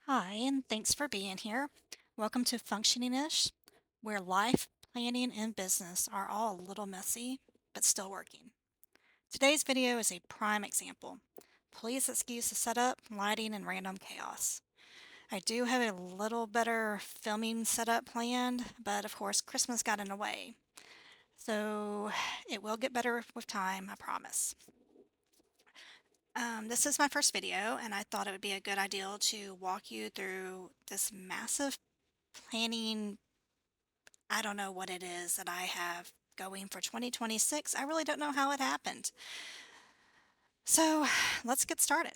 Hi, and thanks for being here. Welcome to Functioning-ish, where life, planning, and business are all a little messy, but still working. Today's video is a prime example. Please excuse the setup, lighting, and random chaos. I do have a little better filming setup planned, but of course Christmas got in the way. So it will get better with time, I promise. This is my first video, and I thought it would be a good idea to walk you through this massive planning. I don't know what it is that I have going for 2026. I really don't know how it happened. So let's get started.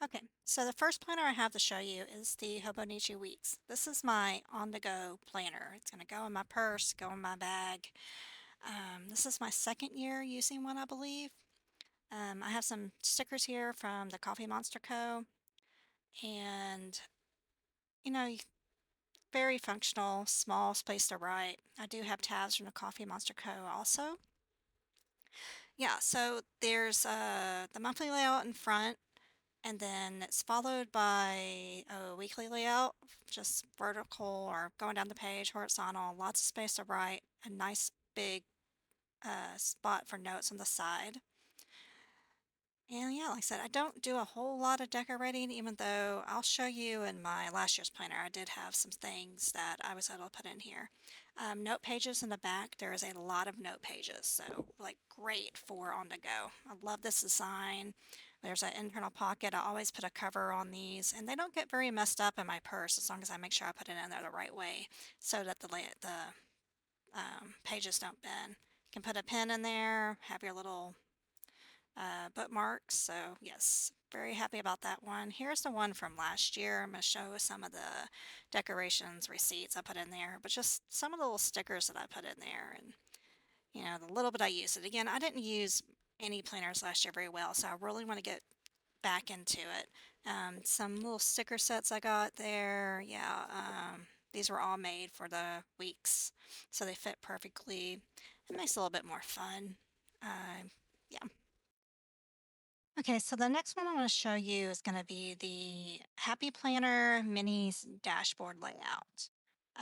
Okay, so the first planner I have to show you is the Hobonichi Weeks. This is my on-the-go planner. It's going to go in my purse, go in my bag. This is my second year using one, I believe. I have some stickers here from the Coffee Monster Co. And, you know, very functional, small space to write. I do have tabs from the Coffee Monster Co. also. Yeah, so there's the monthly layout in front, and then it's followed by a weekly layout, just vertical or going down the page, horizontal, lots of space to write, a nice big spot for notes on the side. And yeah, like I said, I don't do a whole lot of decorating, even though I'll show you in my last year's planner, I did have some things that I was able to put in here. Note pages in the back, there is a lot of note pages, so like great for on the go. I love this design. There's an internal pocket. I always put a cover on these, and they don't get very messed up in my purse as long as I make sure I put it in there the right way so that the pages don't bend. You can put a pen in there, have your little bookmarks. So yes, very happy about that one. Here's the one from last year. I'm going to show some of the decorations, receipts I put in there, but just some of the little stickers that I put in there, and the little bit I used it. Again, I didn't use any planners last year very well, so I really want to get back into it. Some little sticker sets I got there. Yeah, these were all made for the weeks, so they fit perfectly. It makes it a little bit more fun. Yeah. Okay, so the next one I want to show you is going to be the Happy Planner Minis dashboard layout.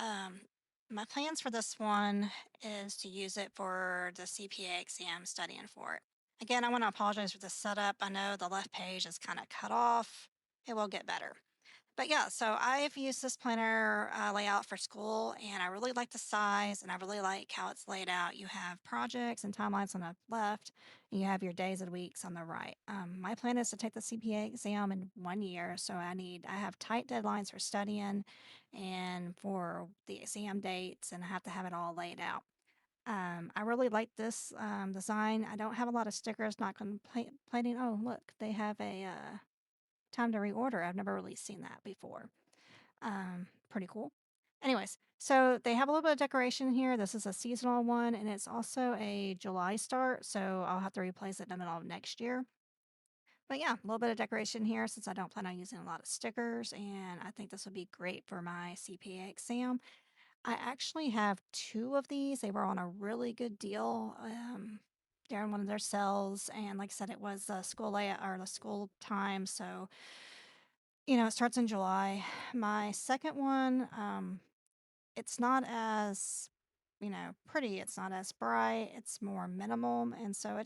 Um, my plans for this one is to use it for the CPA exam studying for it. Again, I want to apologize for the setup. I know the left page is kind of cut off. It will get better. But yeah, so I've used this planner layout for school, and I really like the size, and I really like how it's laid out. You have projects and timelines on the left, and you have your days and weeks on the right. My plan is to take the CPA exam in 1 year, so I have tight deadlines for studying and for the exam dates, and I have to have it all laid out. I really like this design. I don't have a lot of stickers, not complaining. Oh, look, they have a time to reorder. I've never really seen that before. Pretty cool. Anyways, so they have a little bit of decoration here. This is a seasonal one, and it's also a July start, so I'll have to replace it in the middle of next year. But yeah, a little bit of decoration here since I don't plan on using a lot of stickers, and I think this would be great for my CPA exam. I actually have two of these. They were on a really good deal. They're in one of their sales, and like I said, it was the school layout or the school time, so it starts in July. My second one, it's not as, pretty. It's not as bright. It's more minimal. And so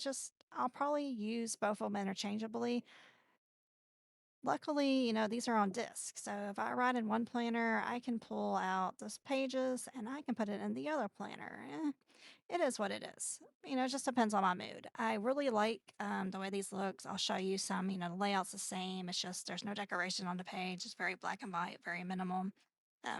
I'll probably use both of them interchangeably. Luckily, these are on disk. So if I write in one planner, I can pull out those pages and I can put it in the other planner. It is what it is. It just depends on my mood. I really like the way these looks. I'll show you some, the layout's the same. It's just there's no decoration on the page. It's very black and white, very minimal.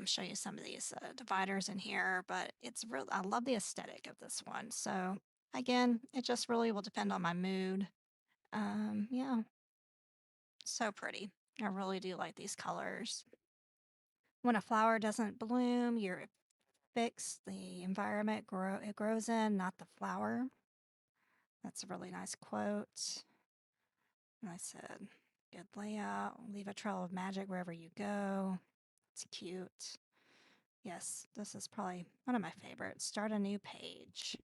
Show you some of these dividers in here, but it's real. I love the aesthetic of this one. So again, it just really will depend on my mood. Yeah, so pretty. I really do like these colors. When a flower doesn't bloom, you're fixed. The environment it grows in, not the flower. That's a really nice quote. And I said, good layout. Leave a trail of magic wherever you go. It's cute. Yes, this is probably one of my favorites. Start a new page.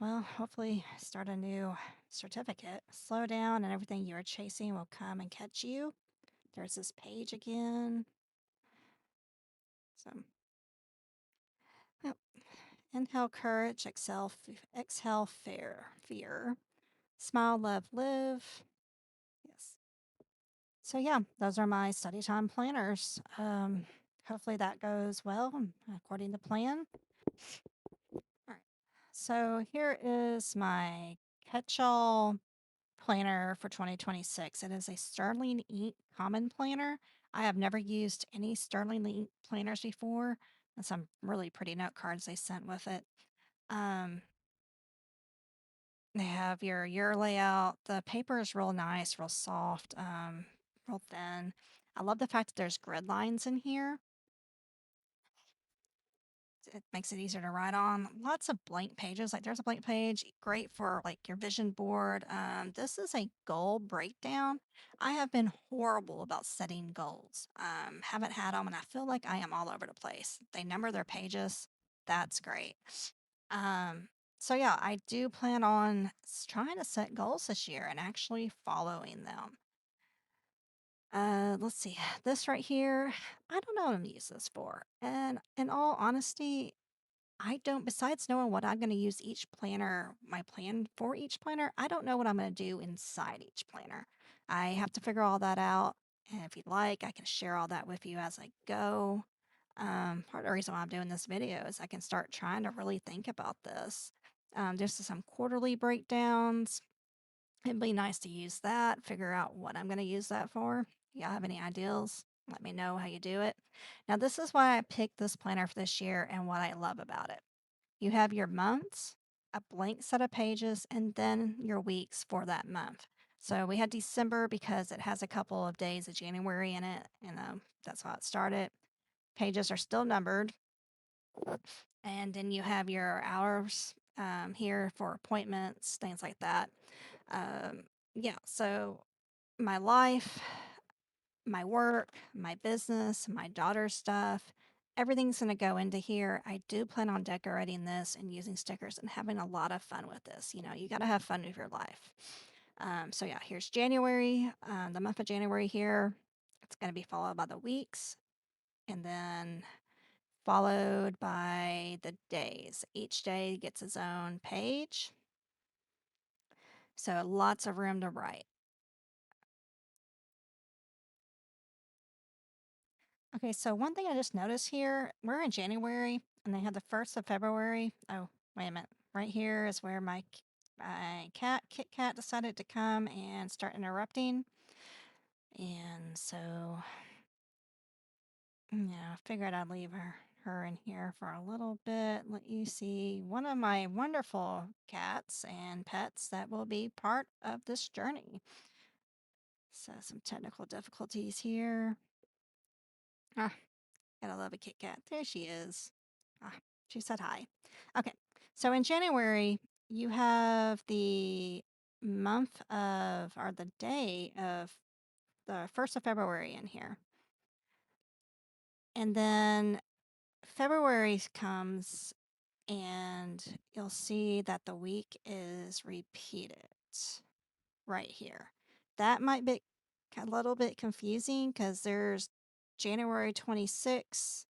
Well, hopefully, start a new certificate. Slow down, and everything you are chasing will come and catch you. There's this page again. So, yep. Inhale courage, exhale fear. Smile, love, live. Yes. So yeah, those are my study time planners. Hopefully that goes well according to plan. All right. So here is my catch-all planner for 2026. It is a Sterling Ink Common Planner. I have never used any Sterling Ink planners before, and some really pretty note cards they sent with it. Um, they have your year layout. The paper is real nice, real soft, real thin. I love the fact that there's grid lines in here. It makes it easier to write on. Lots of blank pages. Like there's a blank page, great for like your vision board. This is a goal breakdown. I have been horrible about setting goals. Haven't had them, and I feel like I am all over the place. They number their pages. That's great. Um, so yeah, I do plan on trying to set goals this year and actually following them. Let's see. This right here, I don't know what I'm gonna use this for. And in all honesty, I don't, besides knowing what I'm going to use each planner, my plan for each planner, I don't know what I'm going to do inside each planner. I have to figure all that out. And if you'd like, I can share all that with you as I go. Part of the reason why I'm doing this video is I can start trying to really think about this. There's some quarterly breakdowns. It'd be nice to use that, figure out what I'm going to use that for. Y'all have any ideas? Let me know how you do it. Now, this is why I picked this planner for this year and what I love about it. You have your months, a blank set of pages, and then your weeks for that month. So we had December because it has a couple of days of January in it. That's how it started. Pages are still numbered. And then you have your hours here for appointments, things like that. Yeah, so my life, my work, my business, my daughter's stuff, everything's going to go into here. I do plan on decorating this and using stickers and having a lot of fun with this. You know, you got to have fun with your life. So yeah, here's January, the month of January here. It's going to be followed by the weeks and then followed by the days. Each day gets its own page. So lots of room to write. Okay, so one thing I just noticed here, we're in January and they have the 1st of February. Oh, wait a minute. Right here is where my cat, Kitkat, decided to come and start interrupting. And so, I figured I'd leave her in here for a little bit. Let you see one of my wonderful cats and pets that will be part of this journey. So some technical difficulties here. Ah, gotta love a Kit Kat. There she is. Ah, she said hi. Okay, so in January, you have the month of, or the day of the 1st of February in here. And then February comes and you'll see that the week is repeated right here. That might be a little bit confusing because there's January 26th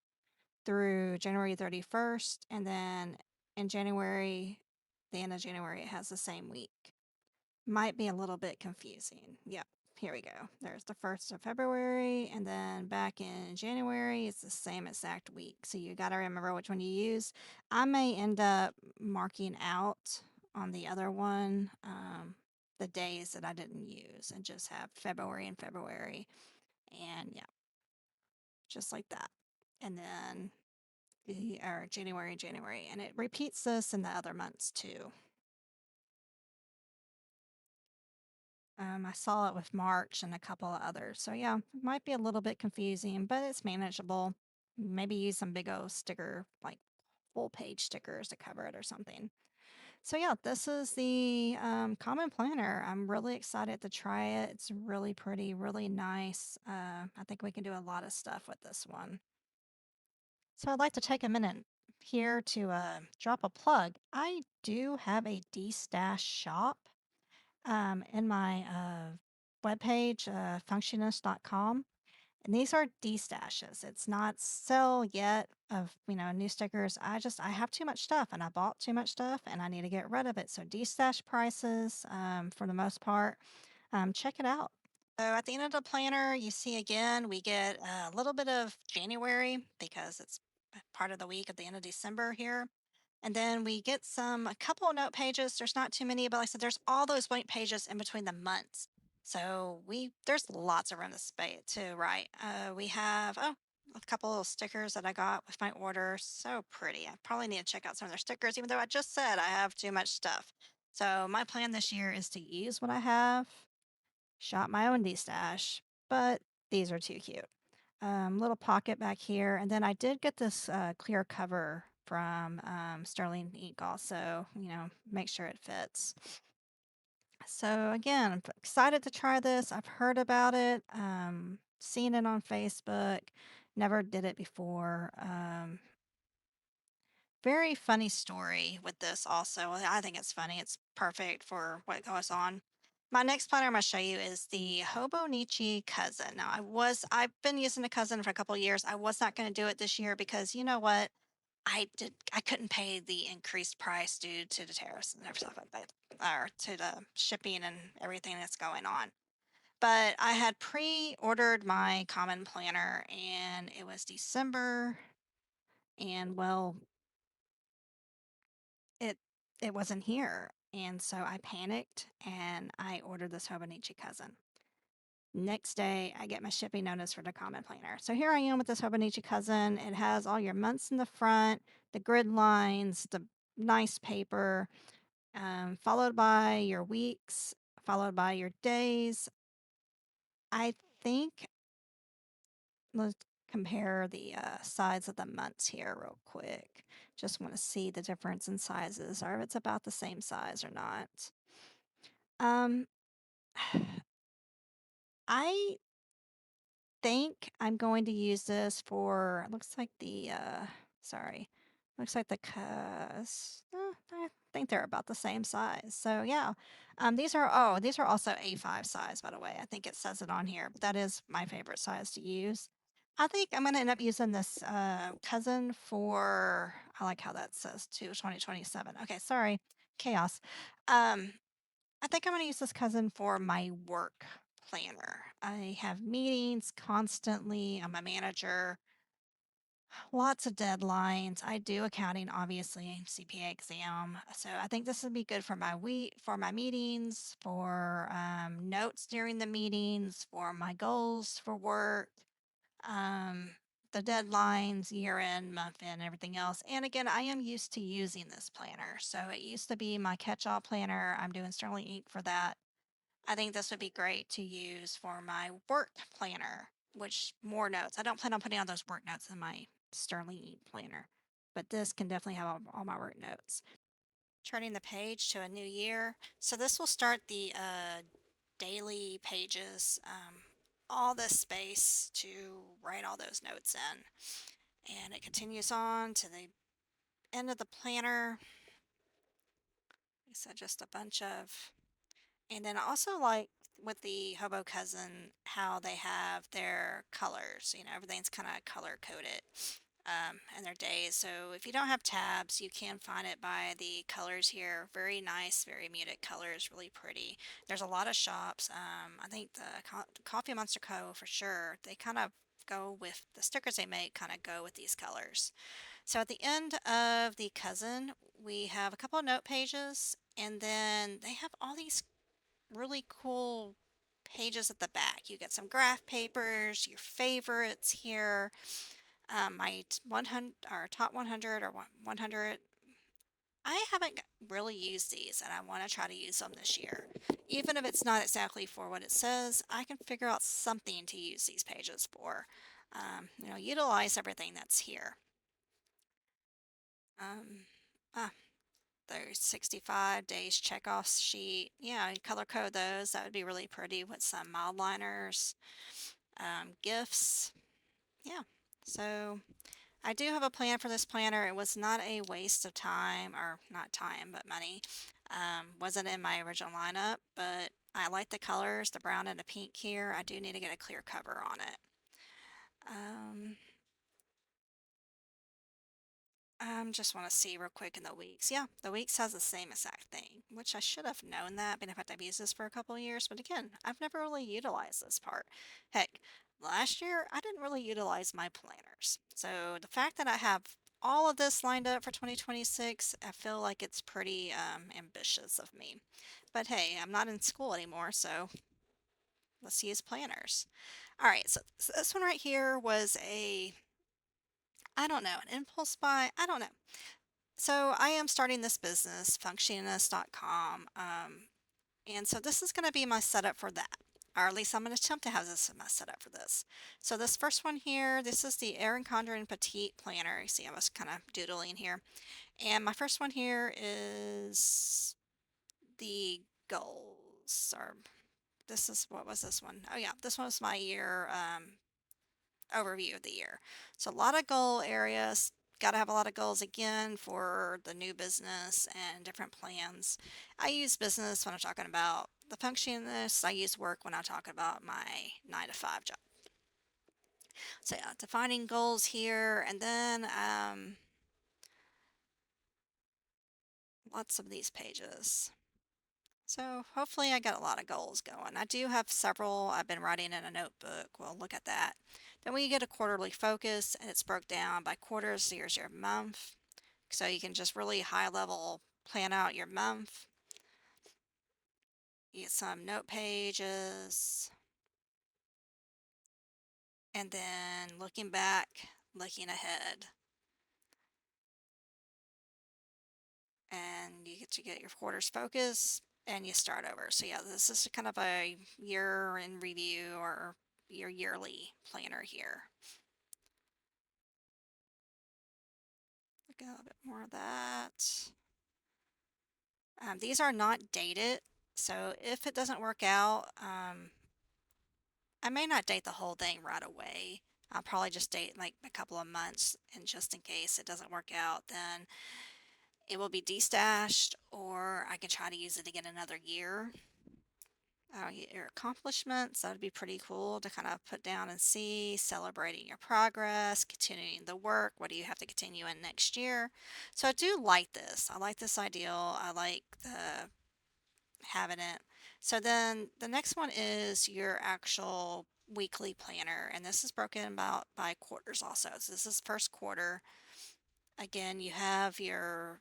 through January 31st, and then in January, the end of January, it has the same week. Might be a little bit confusing. Yep, here we go. There's the 1st of February, and then back in January, it's the same exact week. So you got to remember which one you use. I may end up marking out on the other one the days that I didn't use and just have February and February, and yeah, just like that. And then or January, and it repeats this in the other months too. I saw it with March and a couple of others. So yeah, it might be a little bit confusing, but it's manageable. Maybe use some big old sticker, like full page stickers to cover it or something. So yeah, this is the Common Planner. I'm really excited to try it. It's really pretty, really nice. I think we can do a lot of stuff with this one. So I'd like to take a minute here to drop a plug. I do have a D-Stash shop in my webpage, functionist.com. And these are D-stashes. It's not sell yet of, new stickers. I have too much stuff and I bought too much stuff and I need to get rid of it. So D-stash prices, for the most part, check it out. So at the end of the planner, you see again, we get a little bit of January because it's part of the week at the end of December here. And then we get a couple of note pages. There's not too many, but like I said, there's all those blank pages in between the months. So there's lots of room to space to write. We have a couple of stickers that I got with my order. So pretty. I probably need to check out some of their stickers, even though I just said I have too much stuff. So my plan this year is to use what I have, shop my own D-stash, but these are too cute. Little pocket back here. And then I did get this clear cover from Sterling Ink also, make sure it fits. So again, I'm excited to try this. I've heard about it, seen it on Facebook, never did it before. Very funny story with this also. I think it's funny. It's perfect for what goes on. My next planner I'm going to show you is the Hobonichi Cousin. Now, I've been using the Cousin for a couple of years. I was not going to do it this year because you know what? I couldn't pay the increased price due to the tariffs and stuff like that, or to the shipping and everything that's going on. But I had pre-ordered my common planner and it was December, and well, it it wasn't here. And so I panicked and I ordered this Hobonichi Cousin. Next day, I get my shipping notice for the common planner. So here I am with this Hobonichi Cousin. It has all your months in the front, the grid lines, the nice paper, followed by your weeks, followed by your days. I think let's compare the size of the months here real quick. Just want to see the difference in sizes, or if it's about the same size or not. Um, I think I'm going to use this for, looks like sorry, looks like I think they're about the same size. So yeah, these are also A5 size, by the way. I think it says it on here, but that is my favorite size to use. I think I'm going to end up using this cousin for, I like how that says to 2027. Okay, sorry, chaos. Um, I think I'm going to use this cousin for my work planner. I have meetings constantly. I'm a manager, lots of deadlines. I do accounting, obviously, CPA exam. So I think this would be good for my week, for my meetings, for notes during the meetings, for my goals for work, um, the deadlines, year end, month end, everything else. And again, I am used to using this planner. So it used to be my catch all planner. I'm doing Sterling Ink for that. I think this would be great to use for my work planner, which more notes. I don't plan on putting all those work notes in my Sterling Ink planner, but this can definitely have all my work notes. Turning the page to a new year. So this will start the daily pages, all this space to write all those notes in. And it continues on to the end of the planner. So just a bunch of, and then I also like with the Hobo Cousin how they have their colors. Everything's kind of color coded, and their days. So if you don't have tabs, you can find it by the colors here. Very nice, very muted colors, really pretty. There's a lot of shops. I think the Coffee Monster Co. for sure. They kind of go with the stickers they make, kind of go with these colors. So at the end of the cousin, we have a couple of note pages, and then they have all these really cool pages at the back. You get some graph papers, your favorites here, my 100 or top 100 or 100. I haven't really used these and I want to try to use them this year. Even if it's not exactly for what it says, I can figure out something to use these pages for. Utilize everything that's here. Um, ah, there's 65 days checkoff sheet. Yeah, color code those. That would be really pretty with some mild liners, gifts. Yeah. So I do have a plan for this planner. It was not a waste of time, or not time, but money. Wasn't in my original lineup, but I like the colors, the brown and the pink here. I do need to get a clear cover on it. Um, just want to see real quick in the weeks. Yeah, the weeks has the same exact thing, which I should have known that, but in fact I've used this for a couple of years. But again, I've never really utilized this part. Heck, last year I didn't really utilize my planners. So the fact that I have all of this lined up for 2026, I feel like it's pretty ambitious of me. But hey, I'm not in school anymore, so let's use planners. All right, so this one right here was I don't know, an impulse buy. I don't know. So I am starting this business, functionist.com. And so this is going to be my setup for that. Or at least I'm going to attempt to have this as my setup for this. So this first one here, this is the Erin Condren Petite Planner. You see I was kind of doodling here. And my first one here is the goals. Or this is, what was this one? Oh yeah, this one was my year overview of the year. So a lot of goal areas. Got to have a lot of goals again for the new business and different plans. I use business when I'm talking about the functionist. I use work when I talk about my 9 to 5 job. So yeah, defining goals here, and then lots of these pages. So hopefully I got a lot of goals going. I do have several I've been writing in a notebook. We'll look at that. Then we get a quarterly focus, and it's broke down by quarters. So here's your month. So you can just really high level plan out your month. You get some note pages. And then looking back, looking ahead. And you get to get your quarters focus and you start over. So yeah, this is kind of a year in review or your yearly planner here. Look at a little bit more of that. These are not dated, so if it doesn't work out, I may not date the whole thing right away. I'll probably just date like a couple of months, and just in case it doesn't work out, then it will be destashed, or I can try to use it again another year. Your accomplishments, that would be pretty cool to kind of put down and see, celebrating your progress, continuing the work, what do you have to continue in next year. So I do like this. I like this ideal. I like the having it. So then the next one is your actual weekly planner, and this is broken about by quarters also. So this is first quarter. Again, you have your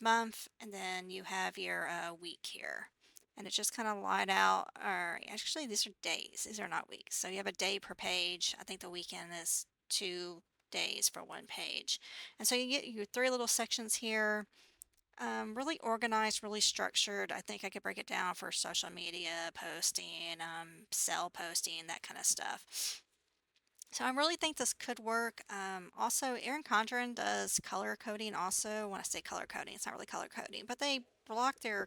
month, and then you have your week here. And it's just kind of laid out, or actually these are days, these are not weeks. So you have a day per page. I think the weekend is 2 days for one page. And so you get your 3 little sections here. Really organized, really structured. I think I could break it down for social media posting, sell posting, that kind of stuff. So I really think this could work. Also, Erin Condren does color coding. Also, when I say color coding, it's not really color coding, but they block their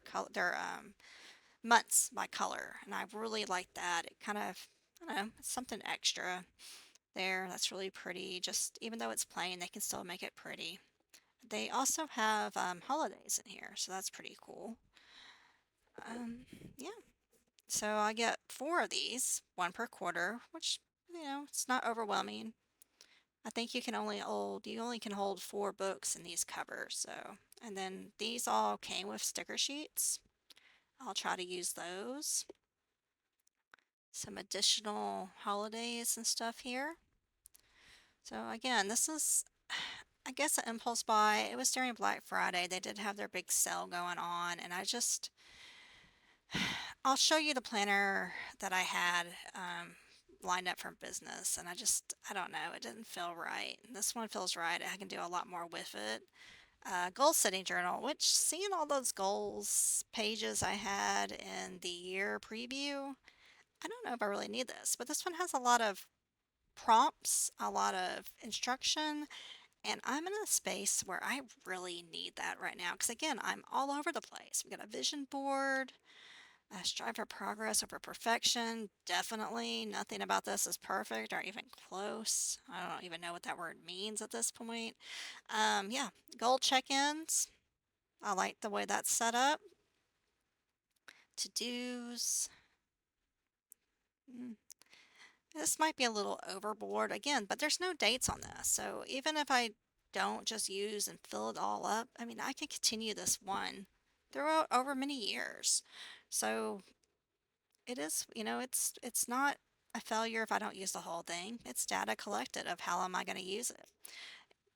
months by color, and I really like that. It kind of, I don't know, it's something extra there. That's really pretty. Just even though it's plain, they can still make it pretty. They also have holidays in here, so that's pretty cool. Um, yeah, so I get 4 of these, one per quarter, which it's not overwhelming. I think you only can hold 4 books in these covers. So, and then these all came with sticker sheets. I'll try to use those. Some additional holidays and stuff here. So again, this is, I guess, an impulse buy. It was during Black Friday. They did have their big sale going on, and I'll show you the planner that I had lined up for business, and I don't know, it didn't feel right. And this one feels right. I can do a lot more with it. Goal setting journal, which seeing all those goals pages I had in the year preview, I don't know if I really need this, but this one has a lot of prompts, a lot of instruction, and I'm in a space where I really need that right now because, again, I'm all over the place. We got a vision board. Strive for progress over perfection. Definitely nothing about this is perfect or even close. I don't even know what that word means at this point. Yeah, goal check-ins. I like the way that's set up. To-dos. This might be a little overboard again, but there's no dates on this. So even if I don't just use and fill it all up, I mean, I can continue this one throughout over many years. So it is, it's not a failure if I don't use the whole thing. It's data collected of how am I going to use it.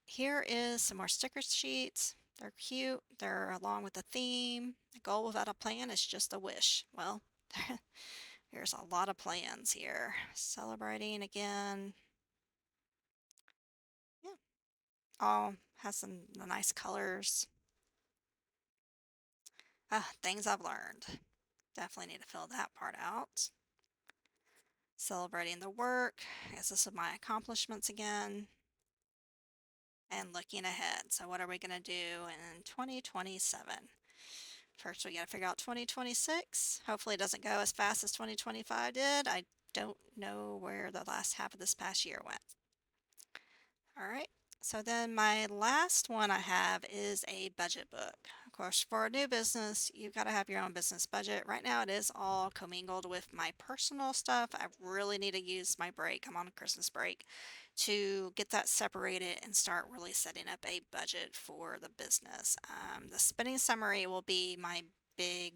Here is some more sticker sheets. They're cute. They're along with the theme. A goal without a plan is just a wish. Well, there's a lot of plans here. Celebrating again. Yeah, all has some nice colors. Things I've learned. Definitely need to fill that part out. Celebrating the work. I guess this is my accomplishments again. And looking ahead. So what are we going to do in 2027? First, we got to figure out 2026. Hopefully, it doesn't go as fast as 2025 did. I don't know where the last half of this past year went. All right. So then my last one I have is a budget book. Of course, for a new business, you've got to have your own business budget. Right now, it is all commingled with my personal stuff. I really need to use my break. I'm on a Christmas break to get that separated and start really setting up a budget for the business. The spending summary will be my big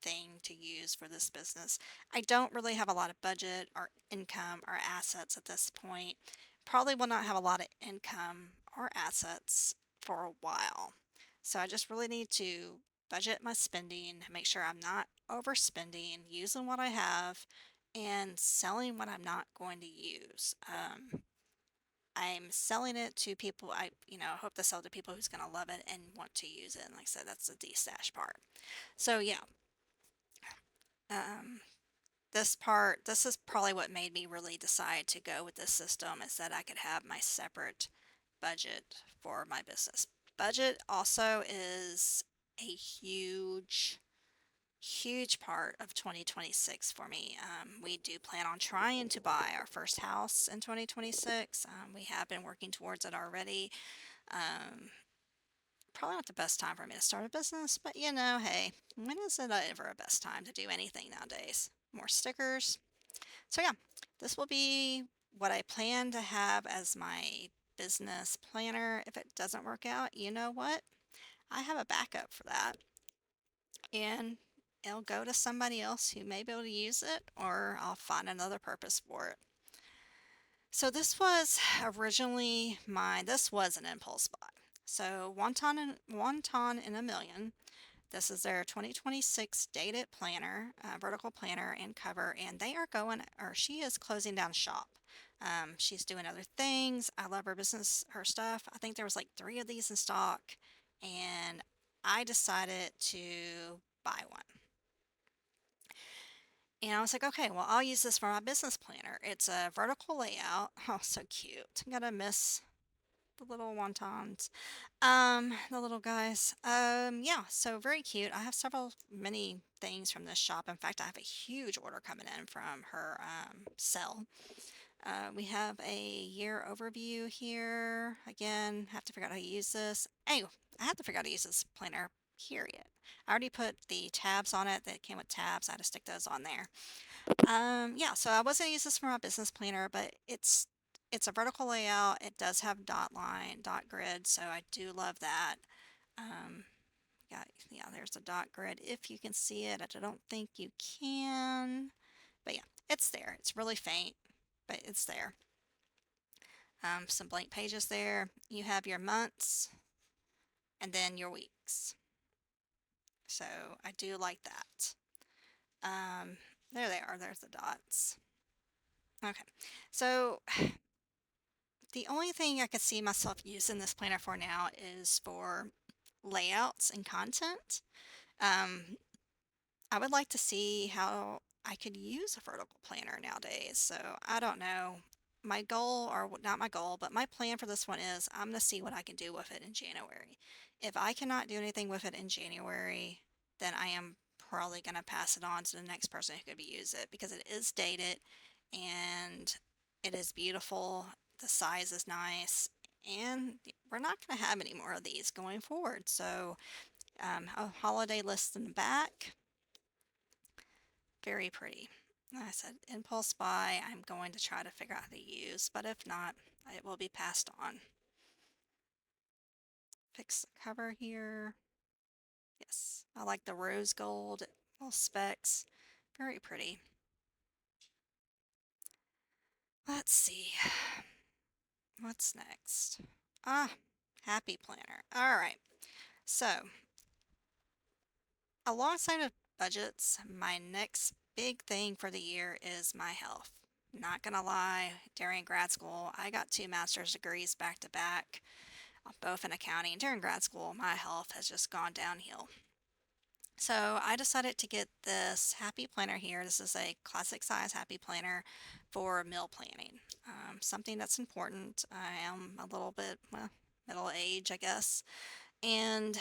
thing to use for this business. I don't really have a lot of budget or income or assets at this point. Probably will not have a lot of income or assets for a while. So I just really need to budget my spending, make sure I'm not overspending, using what I have, and selling what I'm not going to use. I'm selling it to people hope to sell to people who's going to love it and want to use it. And like I said, that's the de-stash part. So yeah, um, this is probably what made me really decide to go with this system is that I could have my separate budget for my business. Budget also is a huge part of 2026 for me. We do plan on trying to buy our first house in 2026. We have been working towards it already. Um, Probably not the best time for me to start a business, but hey, when is it ever a best time to do anything nowadays? More stickers. So yeah, this will be what I plan to have as my business planner. If it doesn't work out, you know what? I have a backup for that, and it'll go to somebody else who may be able to use it, or I'll find another purpose for it. So this was originally this was an impulse buy. So Wonton in a Million. This is their 2026 dated planner, vertical planner and cover, and they are going, or she is closing down shop. She's doing other things. I love her business, her stuff. I think there was like 3 of these in stock, and I decided to buy one. And I was like, okay, well, I'll use this for my business planner. It's a vertical layout. Oh, so cute. I'm gonna miss the little wontons. The little guys. Yeah, so very cute. I have many things from this shop. In fact, I have a huge order coming in from her sell. We have a year overview here. Again, have to figure out how to use this. Oh, I have to figure out how to use this planner, period. I already put the tabs on it that came with tabs. I had to stick those on there. Yeah, so I was gonna use this for my business planner, but it's a vertical layout. It does have dot line, dot grid, so I do love that. Um, yeah, there's a dot grid. If you can see it, I don't think you can, but yeah, it's there. It's really faint, but it's there. Some blank pages there. You have your months and then your weeks. So I do like that. Um, there they are. There's the dots. Okay, so the only thing I could see myself using this planner for now is for layouts and content. Um, I would like to see how I could use a vertical planner nowadays. So I don't know. My goal, or not my goal, but my plan for this one is I'm going to see what I can do with it in January. If I cannot do anything with it in January, then I am probably going to pass it on to the next person who could use it because it is dated and it is beautiful. The size is nice, and we're not going to have any more of these going forward. So, a holiday list in the back, very pretty. Like I said, impulse buy, I'm going to try to figure out how to use, but if not, it will be passed on. Fix the cover here. Yes, I like the rose gold little specks. Very pretty. Let's see. What's next? Ah, Happy Planner. All right. So, alongside of budgets, my next big thing for the year is my health. Not gonna lie, during grad school, I got two master's degrees back to back, both in accounting. During grad school, my health has just gone downhill. So I decided to get this Happy Planner here. This is a classic size Happy Planner for meal planning. Something that's important. I am a little bit, well, middle age, I guess, and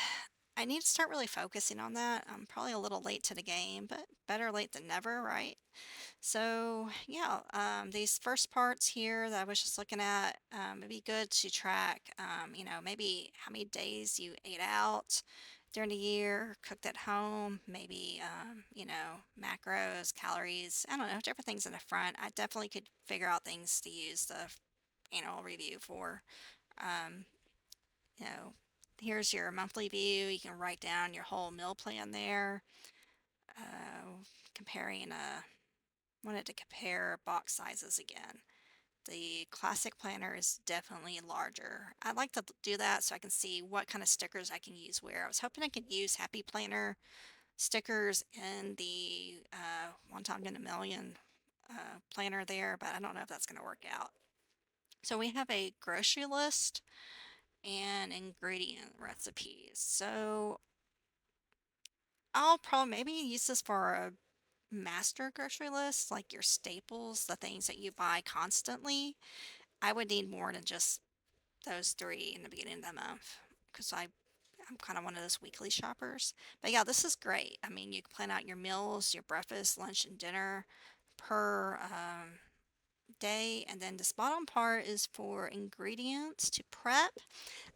I need to start really focusing on that. I'm probably a little late to the game, but better late than never, right? So yeah, these first parts here that I was just looking at, it'd be good to track, maybe how many days you ate out during the year, cooked at home, maybe, macros, calories, I don't know, different things in the front. I definitely could figure out things to use the annual review for. Um, you know, Here's your monthly view. You can write down your whole meal plan there. Uh, comparing wanted to compare box sizes again. The classic planner is definitely larger. I like to do that so I can see what kind of stickers I can use where. I was hoping I could use Happy Planner stickers in the One Time in a Million planner there, but I don't know if that's going to work out. So we have a grocery list and ingredient recipes. So I'll probably maybe use this for a master grocery list, like your staples, the things that you buy constantly. I would need more than just those three in the beginning of the month because I'm kind of one of those weekly shoppers. But yeah, this is great. I mean, you can plan out your meals, your breakfast, lunch, and dinner per day. And then this bottom part is for ingredients to prep.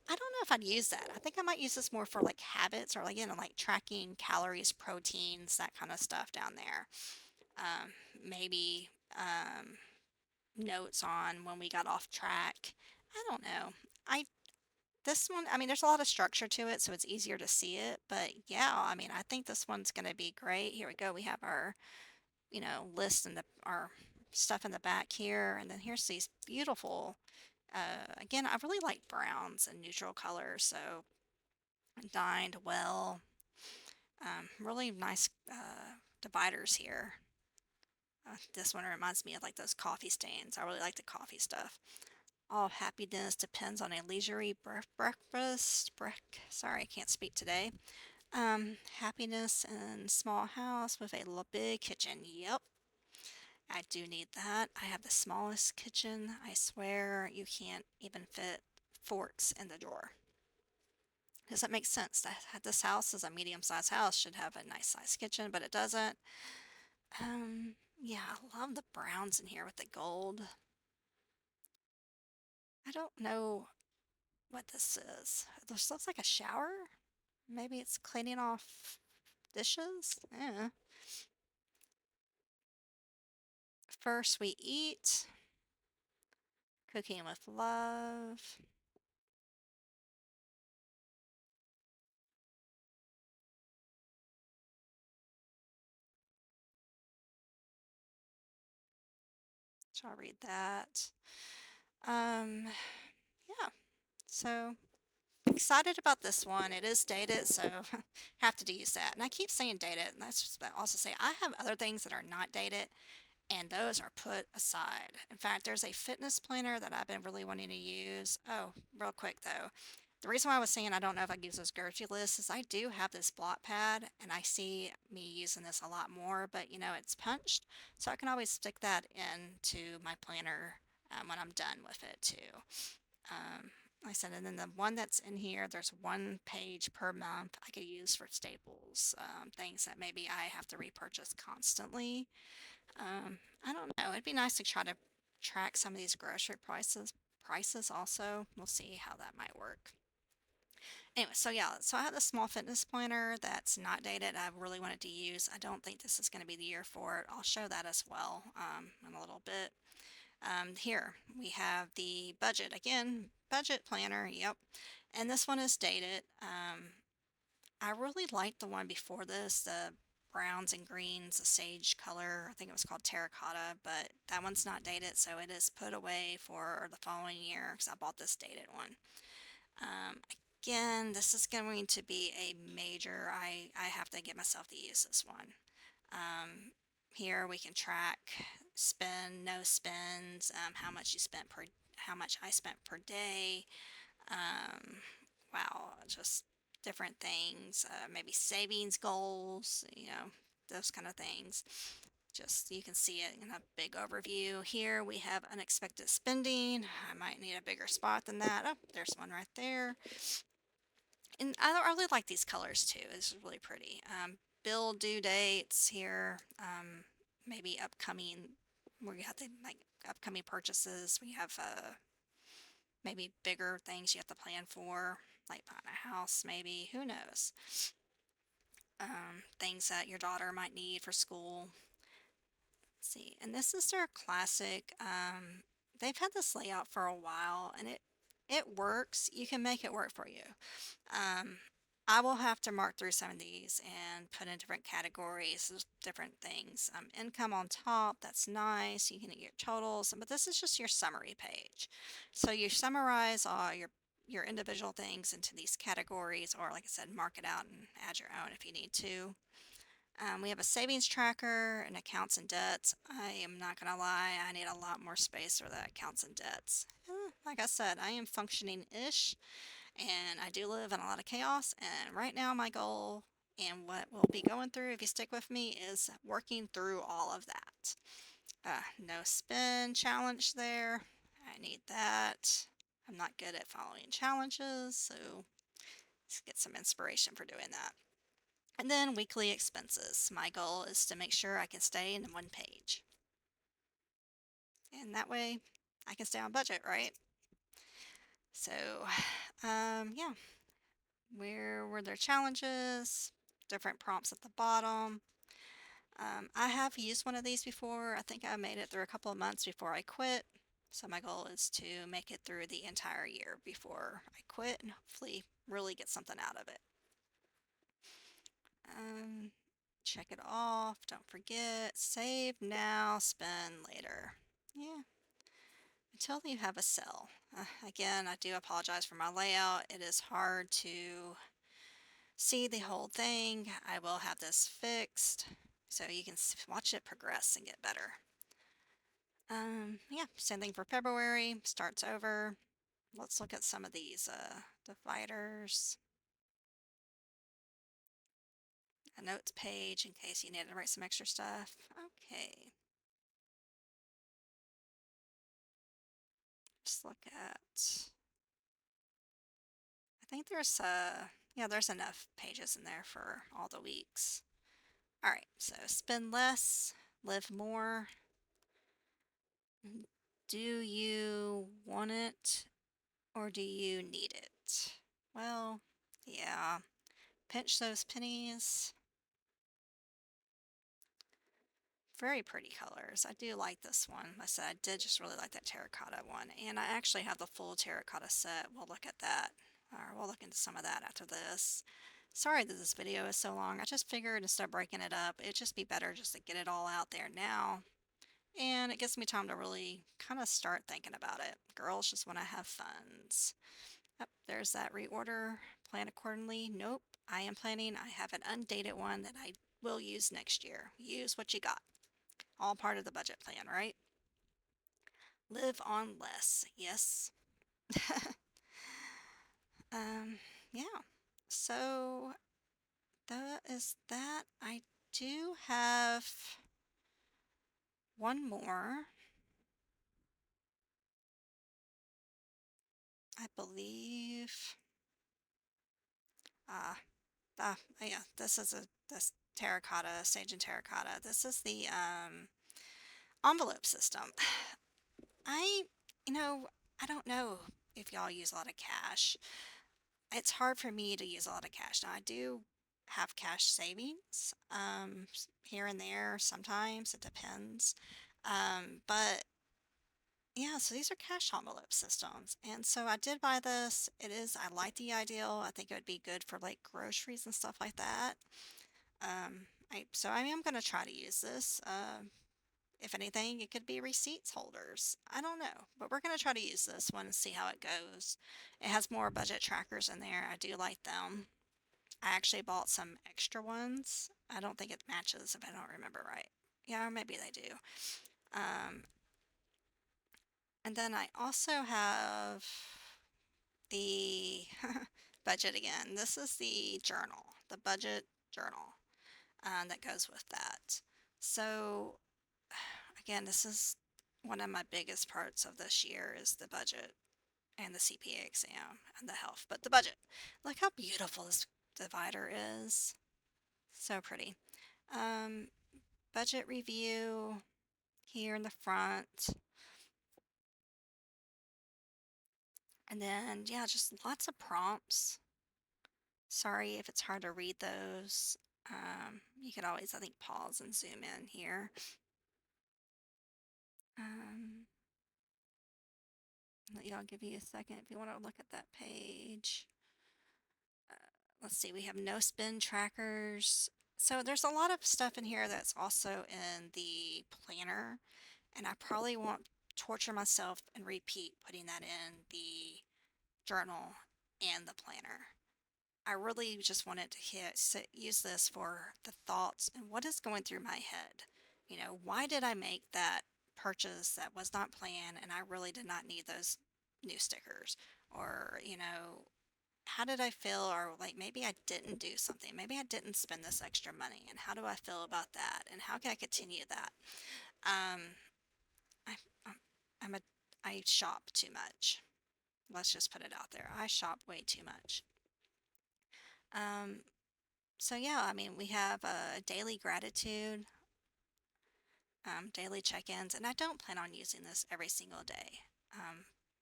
I don't know if I'd use that. I think I might use this more for like habits or like, like tracking calories, proteins, that kind of stuff down there. Um, Maybe notes on when we got off track. I don't know. I This one, I mean, there's a lot of structure to it, so it's easier to see it. But yeah, I mean, I think this one's going to be great. Here we go. We have our, list and our stuff in the back here, and then here's these beautiful. Again, I really like browns and neutral colors, so dined well. Really nice dividers here. This one reminds me of like those coffee stains. I really like the coffee stuff. All happiness depends on a leisurely breakfast. Sorry, I can't speak today. Happiness in small house with a big kitchen. Yep, I do need that. I have the smallest kitchen. I swear you can't even fit forks in the drawer. Does that make sense? This house is a medium-sized house, should have a nice sized kitchen, but it doesn't. Yeah, I love the browns in here with the gold. I don't know what this is. This looks like a shower. Maybe it's cleaning off dishes. Yeah. First we eat. Cooking with love. So I'll read that. Um, yeah. So excited about this one. It is dated, so have to use that. And I keep saying dated, and that's just also say I have other things that are not dated, and those are put aside. In fact, there's a fitness planner that I've been really wanting to use. Oh, real quick though. The reason why I was saying I don't know if I can use those grocery lists is I do have this blot pad and I see me using this a lot more, but it's punched, so I can always stick that into my planner when I'm done with it too. Like I said, and then the one that's in here, there's one page per month I could use for staples, things that maybe I have to repurchase constantly. I don't know. It'd be nice to try to track some of these grocery prices. Prices also. We'll see how that might work. Anyway, so yeah, so I have a small fitness planner that's not dated. I really wanted to use. I don't think this is going to be the year for it. I'll show that as well in a little bit. Here we have the budget again, budget planner. Yep, and this one is dated. I really liked the one before this, the browns and greens, the sage color. I think it was called terracotta, but that one's not dated, so it is put away for the following year because I bought this dated one. Um, Again, this is going to be a major. I have to get myself to use this one. Um, Here we can track spend, no spends, how much I spent per day. Um, wow, just different things, maybe savings goals, those kind of things. Just you can see it in a big overview. Here we have unexpected spending. I might need a bigger spot than that. Oh, there's one right there. And I really like these colors too. This is really pretty. Bill due dates here. Maybe upcoming. We have the like upcoming purchases. We have maybe bigger things you have to plan for, like buying a house. Maybe who knows? Things that your daughter might need for school. Let's see, and this is their classic. They've had this layout for a while, and it works. You can make it work for you. Um, I will have to mark through some of these and put in different categories, different things. Income on top, that's nice. You can get your totals, but this is just your summary page. So you summarize all your individual things into these categories, or like I said, mark it out and add your own if you need to. We have a savings tracker and accounts and debts. I am not going to lie, I need a lot more space for the accounts and debts. Like I said, I am functioning-ish, and I do live in a lot of chaos. And right now, my goal and what we'll be going through, if you stick with me, is working through all of that. No spin challenge there. I need that. I'm not good at following challenges, so let's get some inspiration for doing that. And then weekly expenses. My goal is to make sure I can stay in one page. And that way I can stay on budget, right? So, yeah, where were there challenges? Different prompts at the bottom. I have used one of these before. I think I made it through a couple of months before I quit. So my goal is to make it through the entire year before I quit and hopefully really get something out of it. Um, Check it off. Don't forget. Save now, spend later. Yeah, until you have a cell. Again, I do apologize for my layout. It is hard to see the whole thing. I will have this fixed so you can watch it progress and get better. Yeah, same thing for February. Starts over. Let's look at some of these dividers. A notes page in case you need to write some extra stuff. Okay. Just look at. I think there's yeah, there's enough pages in there for all the weeks. All right, so spend less, live more. Do you want it or do you need it? Well, yeah, pinch those pennies. Very pretty colors. I do like this one. Like I said, I did just really like that terracotta one. And I actually have the full terracotta set. We'll look at that. Or we'll look into some of that after this. Sorry that this video is so long. I just figured instead of breaking it up, it'd just be better just to get it all out there now. And it gives me time to really kind of start thinking about it. Girls just want to have funds. Yep, there's that reorder. Plan accordingly. Nope, I am planning. I have an undated one that I will use next year. Use what you got. All part of the budget plan, right? Live on less. Yes. um, yeah. So that is that. I do have one more. I believe. Uh, yeah, this is this terracotta, sage and terracotta. This is the envelope system. I, you know, I don't know if y'all use a lot of cash. it's hard for me to use a lot of cash. Now, I do have cash savings, here and there sometimes, it depends. But yeah, so these are cash envelope systems. And so I did buy this. I like the ideal. I think it would be good for like groceries and stuff like that. I am going to try to use this. If anything, it could be receipts holders. I don't know, but we're going to try to use this one and see how it goes. It has more budget trackers in there. I do like them. I actually bought some extra ones. I don't think it matches if I don't remember right. Yeah, or maybe they do. Um, and then I also have the budget again. This is the journal, the budget journal, that goes with that. So again, this is one of my biggest parts of this year is the budget and the CPA exam and the health, but the budget. Look how beautiful this divider is. So pretty. Um, Budget review here in the front. And then, yeah, just lots of prompts. Sorry if it's hard to read those. You could always, I think, pause and zoom in here. Um, I'll give you a second if you want to look at that page. Uh, let's see, we have no spin trackers. So there's a lot of stuff in here that's also in the planner, and I probably won't torture myself and repeat putting that in the journal and the planner. I really just wanted to use this for the thoughts and what is going through my head. Why did I make that purchase that was not planned and I really did not need those new stickers? Or, how did I feel? Or like maybe I didn't do something. Maybe I didn't spend this extra money. And how do I feel about that? And how can I continue that? Um, I, I'm, I'm a, I shop too much. Let's just put it out there. I shop way too much. Um, So yeah, I mean, we have a daily gratitude, daily check-ins, and I don't plan on using this every single day.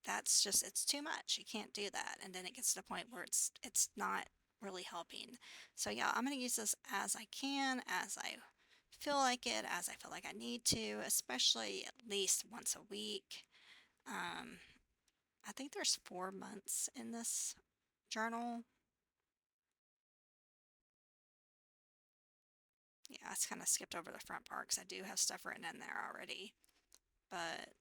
That's just it's too much. You can't do that, and then it gets to the point where it's not really helping. So yeah, I'm gonna use this as I can, as I feel like it, as I feel like I need to, especially at least once a week. Um, I think there's 4 months in this journal. Yeah, I kind of skipped over the front part because I do have stuff written in there already. But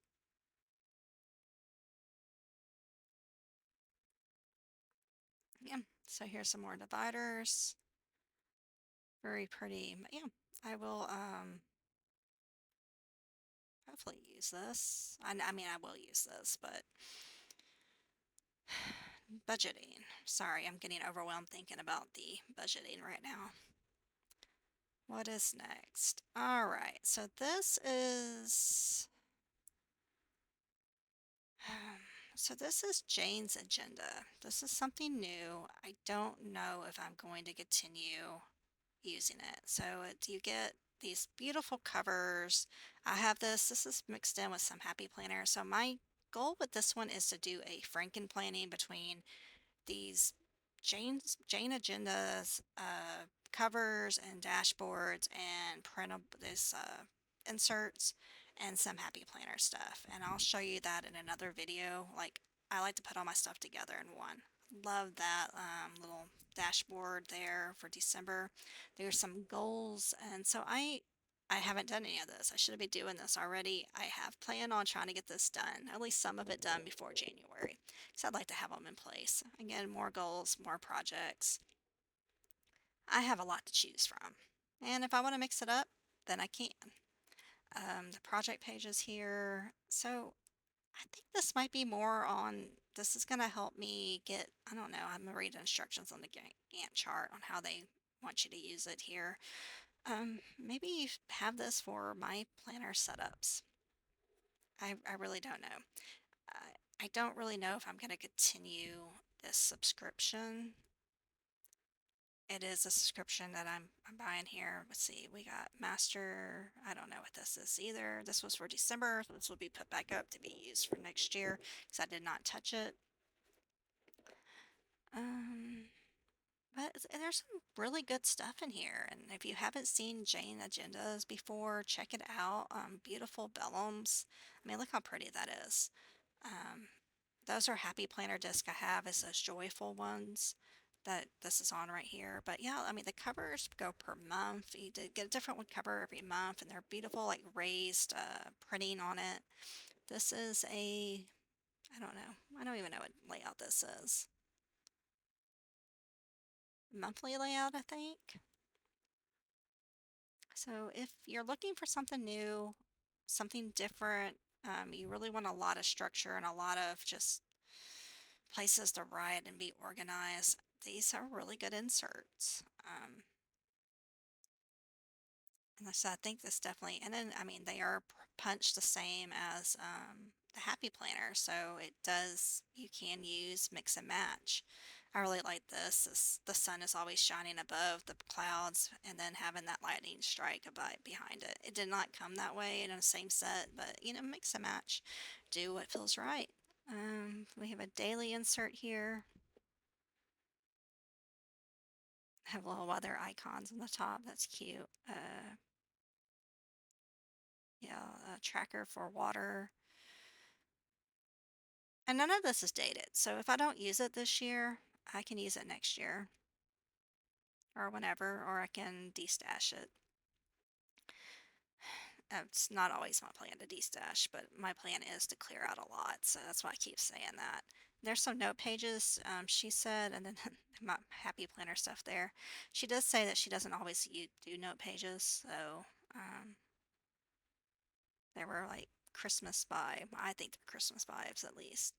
yeah, so here's some more dividers. Very pretty. But yeah, I will hopefully use this. I mean, I will use this, but budgeting. Sorry, I'm getting overwhelmed thinking about the budgeting right now. What is next? All right, so this is Jane's agenda. This is something new. I don't know if I'm going to continue using it. So you get these beautiful covers. I have this is mixed in with some happy planner. So my goal with this one is to do a Franken planning between these Jane agendas, covers and dashboards and printable this inserts and some happy planner stuff. And I'll show you that in another video. Like I like to put all my stuff together in one. Love that little dashboard there for December. There's some goals, and so I haven't done any of this. I should have been doing this already. I have planned on trying to get this done, at least some of it done before January. So I'd like to have them in place. Again, more goals, more projects. I have a lot to choose from. And if I want to mix it up, then I can. The project pages here. So I think this might be more on, this is going to help me get, I don't know, I'm going to read instructions on the Gantt chart on how they want you to use it here. Maybe have this for my planner setups. I really don't know. I don't really know if I'm going to continue this subscription. It is a subscription that I'm buying here. Let's see, we got Master. I don't know what this is either. This was for December. So this will be put back up to be used for next year because I did not touch it. Um, but there's some really good stuff in here. And if you haven't seen Jane Agendas before, check it out. Beautiful vellums. I mean, look how pretty that is. Um, those are happy planner discs I have is those joyful ones that this is on right here. But yeah, I mean, the covers go per month. You did get a different one cover every month, and they're beautiful, like raised printing on it. This is a, I don't know. I don't even know what layout this is. Monthly layout, I think. So if you're looking for something new, something different, you really want a lot of structure and a lot of just places to write and be organized. These are really good inserts. And so I think this definitely, and then I mean, they are punched the same as the Happy Planner, so it does, you can use mix and match. I really like this. The sun is always shining above the clouds and then having that lightning strike behind it. It did not come that way in the same set, but you know, mix and match. Do what feels right. We have a daily insert here. Have little weather icons on the top. That's cute. Yeah, a tracker for water. And none of this is dated. So if I don't use it this year, I can use it next year or whenever, or I can destash it. It's not always my plan to destash, but my plan is to clear out a lot. So that's why I keep saying that. There's some note pages, she said, and then my Happy Planner stuff there. She does say that she doesn't always do note pages, so they were like Christmas vibe. I think they're Christmas vibes at least.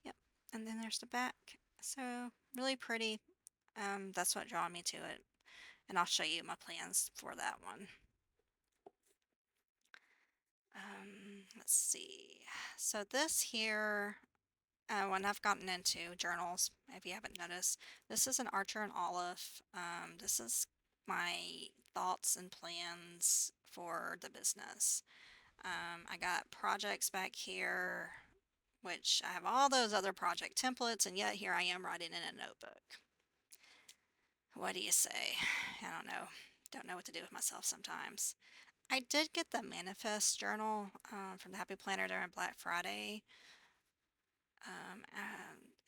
Yep. And then there's the back. So really pretty. That's what drew me to it. And I'll show you my plans for that one. Let's see. So this here, when I've gotten into journals, if you haven't noticed, this is an Archer and Olive. This is my thoughts and plans for the business. I got projects back here, which I have all those other project templates, and yet here I am writing in a notebook. What do you say? I don't know. Don't know what to do with myself sometimes. I did get the Manifest Journal from the Happy Planner during Black Friday.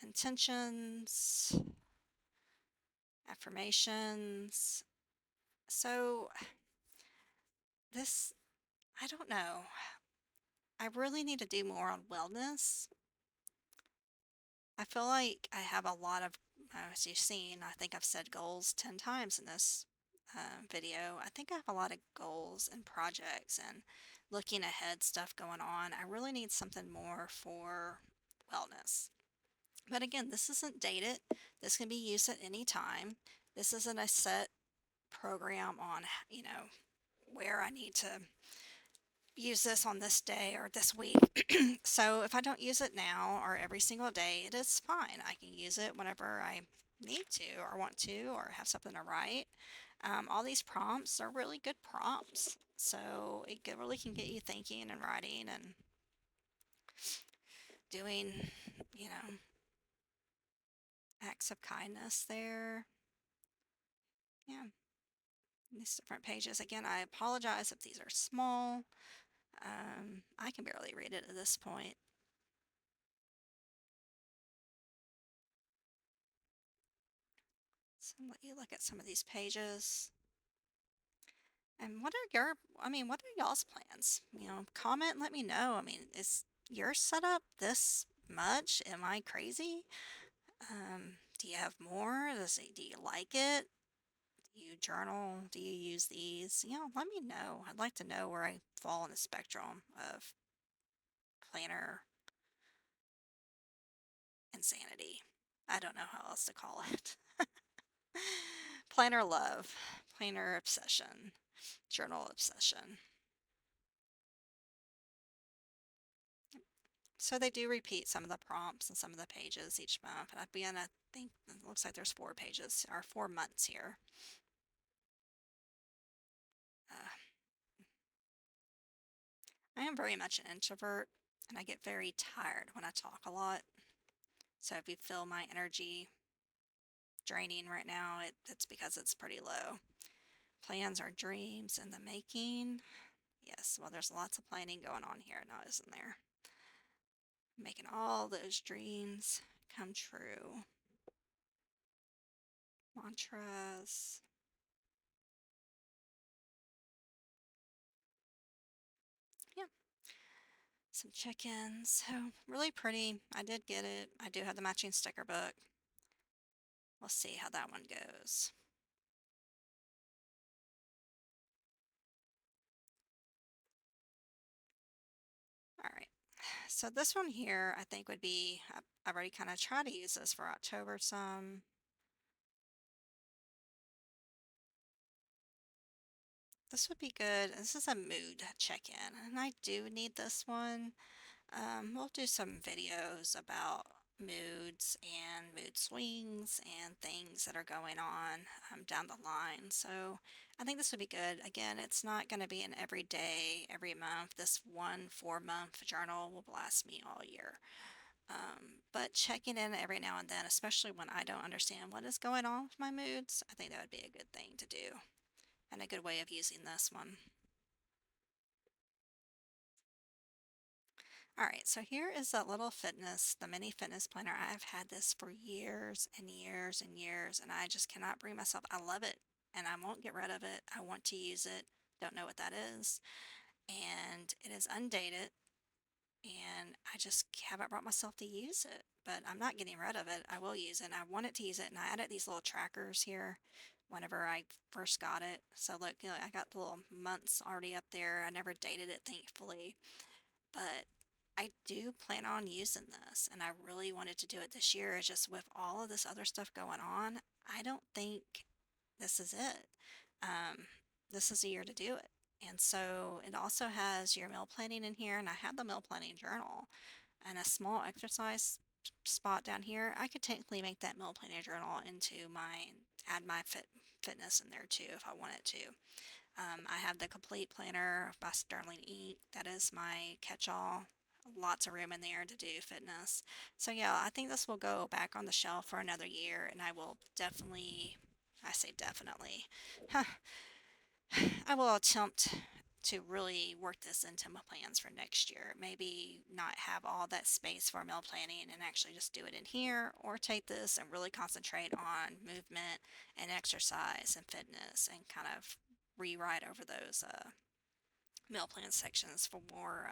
Intentions, affirmations. So, this, I don't know. I really need to do more on wellness. I feel like I have a lot of, as you've seen, I think I've said goals 10 times in this video. I think I have a lot of goals and projects and looking ahead stuff going on. I really need something more for wellness. But again, this isn't dated. This can be used at any time. This isn't a set program on, you know, where I need to use this on this day or this week. So if I don't use it now or every single day, it is fine. I can use it whenever I need to or want to or have something to write. All these prompts are really good prompts. So really can get you thinking and writing and doing, you know, acts of kindness there. Yeah, these different pages. Again, I apologize if these are small. I can barely read it at this point. So let you look at some of these pages. And what are what are y'all's plans? You know, comment and let me know. I mean, is your setup this much? Am I crazy? Do you have more? Do you like it? Do you journal? Do you use these? You know, let me know. I'd like to know where I fall in the spectrum of planner insanity. I don't know how else to call it. Planner love, planner obsession, journal obsession. So they do repeat some of the prompts and some of the pages each month. And I think it looks like there's 4 pages or 4 months here. Uh, I am very much an introvert and I get very tired when I talk a lot. So if you feel my energy, draining right now, it's because it's pretty low. Plans are dreams in the making. Yes, well, there's lots of planning going on here now, isn't there? Making all those dreams come true. Mantras. Yeah, some chickens. So, really pretty. I did get it. I do have the matching sticker book. We'll see how that one goes. All right. So this one here, I think would be, I've already kind of tried to use this for October some. This would be good. This is a mood check-in, and I do need this one. We'll do some videos about moods and mood swings and things that are going on down the line. So I think this would be good. Again, it's not going to be an every day, every month. This 4-month journal will last me all year. But checking in every now and then, especially when I don't understand what is going on with my moods, I think that would be a good thing to do and a good way of using this one. All right, so here is that little fitness, the mini fitness planner. I've had this for years and years and years, and I just cannot bring myself. I love it, and I won't get rid of it. I want to use it. Don't know what that is. And it is undated, and I just haven't brought myself to use it. But I'm not getting rid of it. I will use it, and I wanted to use it, and I added these little trackers here whenever I first got it. So look, I got the little months already up there. I never dated it, thankfully. But I do plan on using this, and I really wanted to do it this year. It's just with all of this other stuff going on, I don't think this is it. Um, this is a year to do it. And so it also has your meal planning in here, and I have the meal planning journal and a small exercise spot down here. I could technically make that meal planning journal into mine, add my fitness in there too if I wanted to. I have the Complete Planner by Sterling Inc. That is my catch-all. Lots of room in there to do fitness. So yeah, I think this will go back on the shelf for another year, and I will definitely, I say definitely, I will attempt to really work this into my plans for next year. Maybe not have all that space for meal planning and actually just do it in here, or take this and really concentrate on movement and exercise and fitness and kind of rewrite over those meal plan sections for more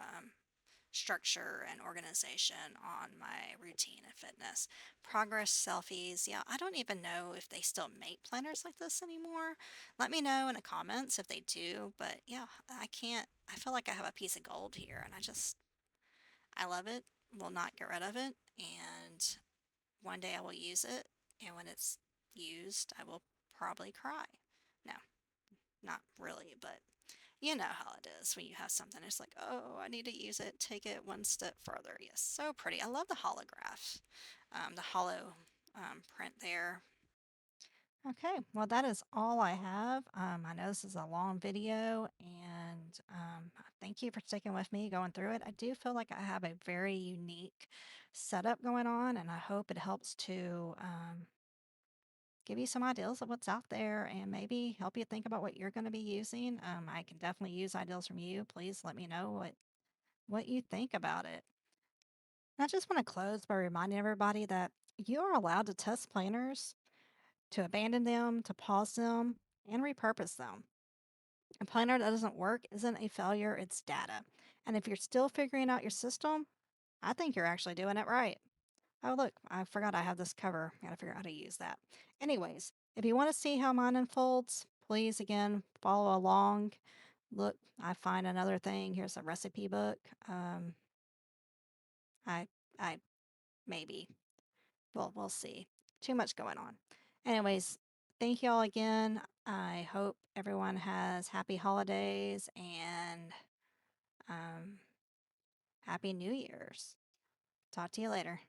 structure and organization on my routine and fitness. Progress selfies. Yeah, I don't even know if they still make planners like this anymore. Let me know in the comments if they do. But yeah, I can't, I feel like I have a piece of gold here, and I love it. Will not get rid of it. And one day I will use it. And when it's used, I will probably cry. No, not really, but you know how it is when you have something. It's like, oh, I need to use it. Take it one step further. Yes, so pretty. I love the holograph, the hollow print there. Okay, well, that is all I have. I know this is a long video, and thank you for sticking with me going through it. I do feel like I have a very unique setup going on, and I hope it helps to give you some ideas of what's out there and maybe help you think about what you're going to be using. I can definitely use ideas from you. Please let me know what you think about it. And I just want to close by reminding everybody that you are allowed to test planners, to abandon them, to pause them, and repurpose them. A planner that doesn't work isn't a failure, it's data. And if you're still figuring out your system, I think you're actually doing it right. Oh, look, I forgot I have this cover. Gotta figure out how to use that. Anyways, if you want to see how mine unfolds, please again follow along. Look, I find another thing. Here's a recipe book. I, I maybe. Well, we'll see. Too much going on. Anyways, thank you all again. I hope everyone has happy holidays and um, happy New Year's. Talk to you later.